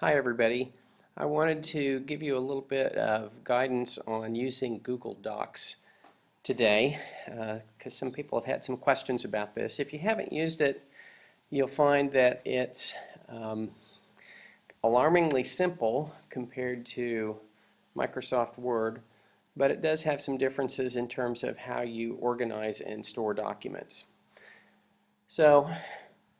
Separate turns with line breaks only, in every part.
Hi everybody. I wanted to give you a little bit of guidance on using Google Docs today because some people have had some questions about this. If you haven't used it, you'll find that it's alarmingly simple compared to Microsoft Word, but it does have some differences in terms of how you organize and store documents. So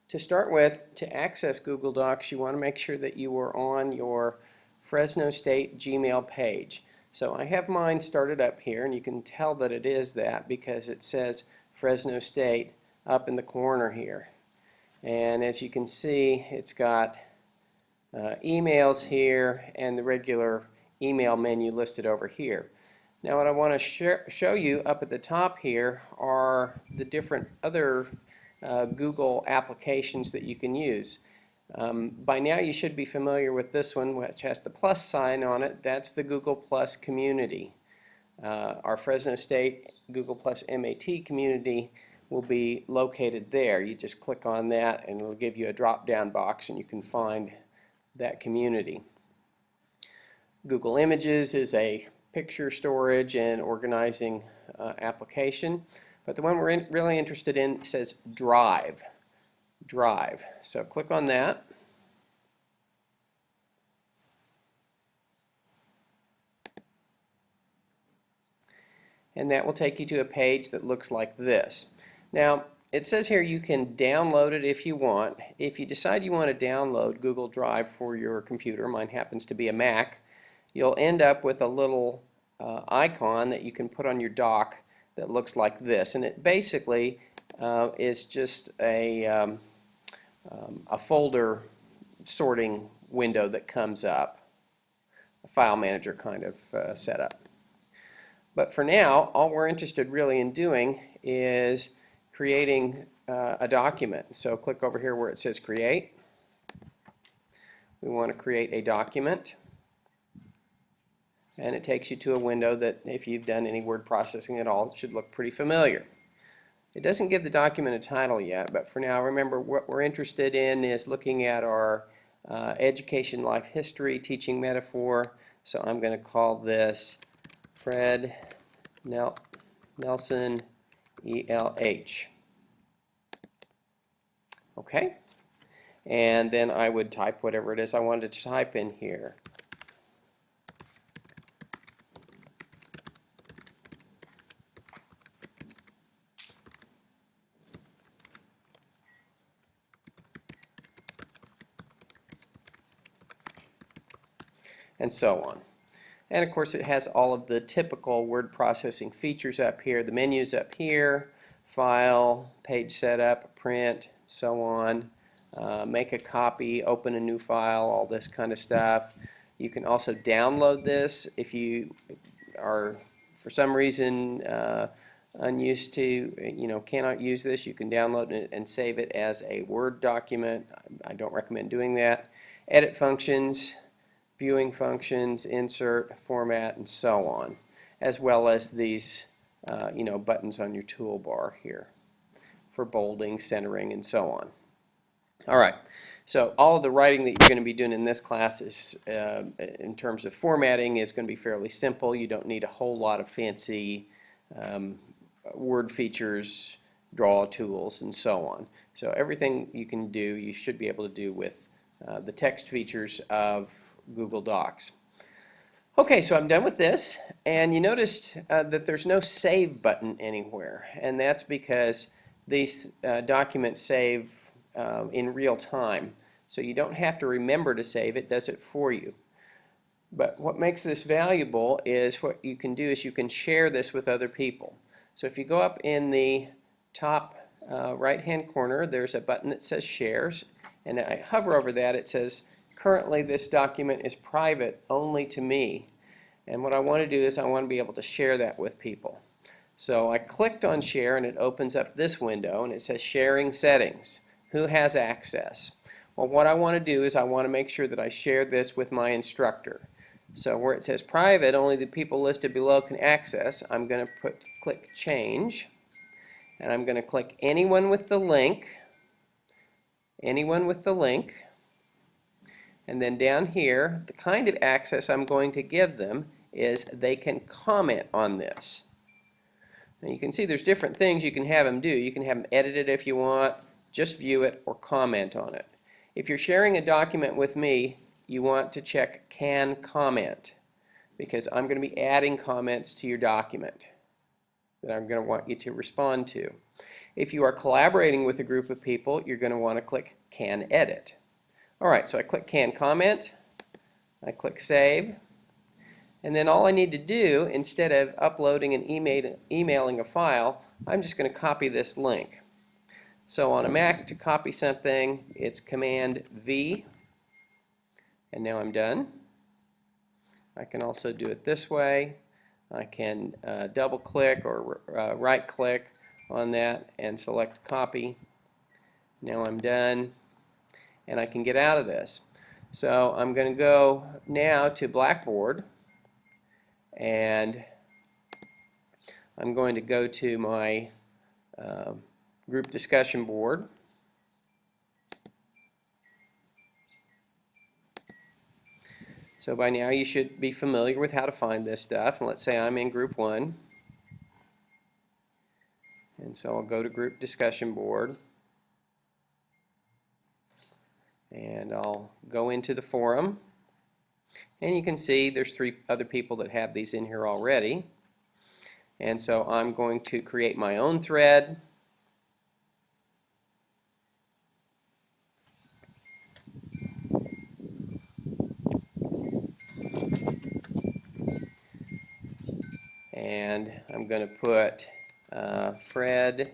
to start with, to access Google Docs, you want to make sure that you are on your Fresno State Gmail page. So I have mine started up here, and you can tell that it is that because it says Fresno State up in the corner here. And as you can see, it's got emails here and the regular email menu listed over here. Now what I want to show you up at the top here are the different other Google applications that you can use. By now you should be familiar with this one, which has the plus sign on it. That's the Google Plus community. Our Fresno State Google Plus MAT community will be located there. You just click on that and it'll give you a drop-down box and you can find that community. Google Images is a picture storage and organizing application. But the one we're really interested in says Drive. Drive. So click on that. And that will take you to a page that looks like this. Now, it says here you can download it if you want. If you decide you want to download Google Drive for your computer, mine happens to be a Mac, you'll end up with a little icon that you can put on your dock that looks like this, and it basically is just a folder sorting window that comes up, a file manager kind of setup. But for now, all we're interested really in doing is creating a document. So click over here where it says Create. We want to create a document. And it takes you to a window that, if you've done any word processing at all, should look pretty familiar. It doesn't give the document a title yet, but for now, remember what we're interested in is looking at our education life history teaching metaphor. So I'm going to call this Fred Nelson ELH. Okay? And then I would type whatever it is I wanted to type in here. And so on. And of course it has all of the typical word processing features up here. The menus up here, file, page setup, print, so on. Make a copy, open a new file, all this kind of stuff. You can also download this if you are for some reason unused to, cannot use this. You can download it and save it as a Word document. I don't recommend doing that. Edit functions, viewing functions, insert, format, and so on, as well as these buttons on your toolbar here for bolding, centering, and so on. All right, so all of the writing that you're going to be doing in this class is, in terms of formatting, is going to be fairly simple. You don't need a whole lot of fancy word features, draw tools, and so on. So everything you can do, you should be able to do with the text features of Google Docs. Okay, so I'm done with this, and you noticed that there's no save button anywhere, and that's because these documents save in real time, so you don't have to remember to save, it does it for you. But what makes this valuable is what you can do is you can share this with other people. So if you go up in the top right hand corner, there's a button that says Shares, and I hover over that, it says currently this document is private only to me, and what I want to do is I want to be able to share that with people. So I clicked on Share and it opens up this window and it says Sharing Settings. Who has access? Well, what I want to do is I want to make sure that I share this with my instructor. So where it says private, only the people listed below can access, I'm going to click Change, and I'm going to click anyone with the link, And then down here, the kind of access I'm going to give them is they can comment on this. Now you can see there's different things you can have them do. You can have them edit it if you want, just view it, or comment on it. If you're sharing a document with me, you want to check Can Comment, because I'm going to be adding comments to your document that I'm going to want you to respond to. If you are collaborating with a group of people, you're going to want to click Can Edit. Alright, so I click Can Comment, I click Save, and then all I need to do, instead of uploading and emailing a file, I'm just going to copy this link. So on a Mac, to copy something, it's Command V, and now I'm done. I can also do it this way. I can double click or right click on that and select copy. Now I'm done, and I can get out of this. So I'm going to go now to Blackboard, and I'm going to go to my group discussion board. So by now you should be familiar with how to find this stuff. And let's say I'm in group 1. And so I'll go to group discussion board. And I'll go into the forum. And you can see there's 3 other people that have these in here already. And so I'm going to create my own thread. And I'm going to put Fred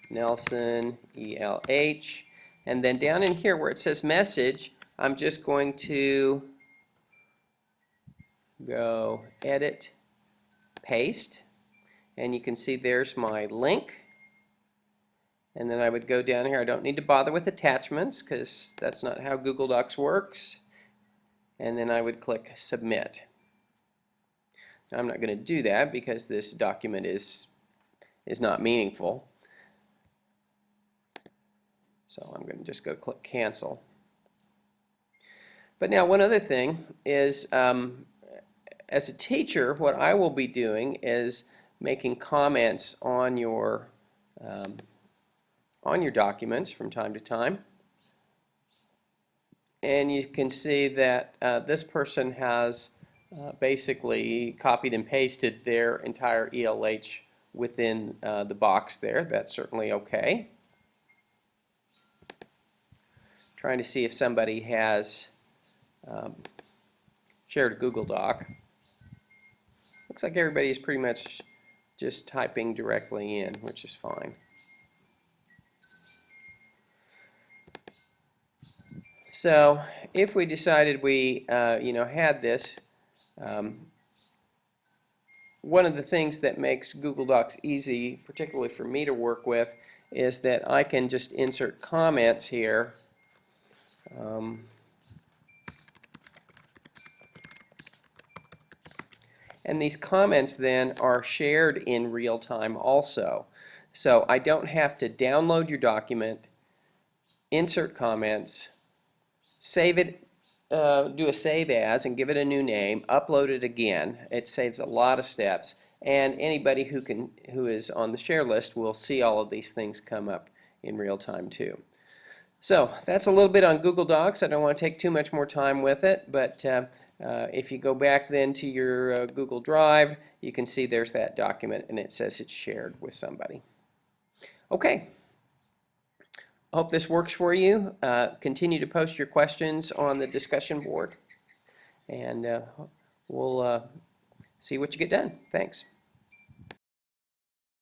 Nelson ELH, and then down in here where it says message, I'm just going to go edit, paste, and you can see there's my link. And then I would go down here. I don't need to bother with attachments because that's not how Google Docs works. And then I would click submit. Now, I'm not going to do that because this document is not meaningful. So I'm going to just go click cancel. But now one other thing is, as a teacher, what I will be doing is making comments on your documents from time to time. And you can see that this person has basically copied and pasted their entire ELH within the box there. That's certainly okay. Trying to see if somebody has shared a Google Doc. Looks like everybody's pretty much just typing directly in, which is fine. So if we decided we had this, one of the things that makes Google Docs easy, particularly for me to work with, is that I can just insert comments here. And these comments then are shared in real time also. So I don't have to download your document, insert comments, save it, do a save as and give it a new name, upload it again. It saves a lot of steps, and anybody who is on the share list will see all of these things come up in real time too. So that's a little bit on Google Docs. I don't want to take too much more time with it, but if you go back then to your Google Drive, you can see there's that document and it says it's shared with somebody. Okay. I hope this works for you. Continue to post your questions on the discussion board, and we'll see what you get done. Thanks.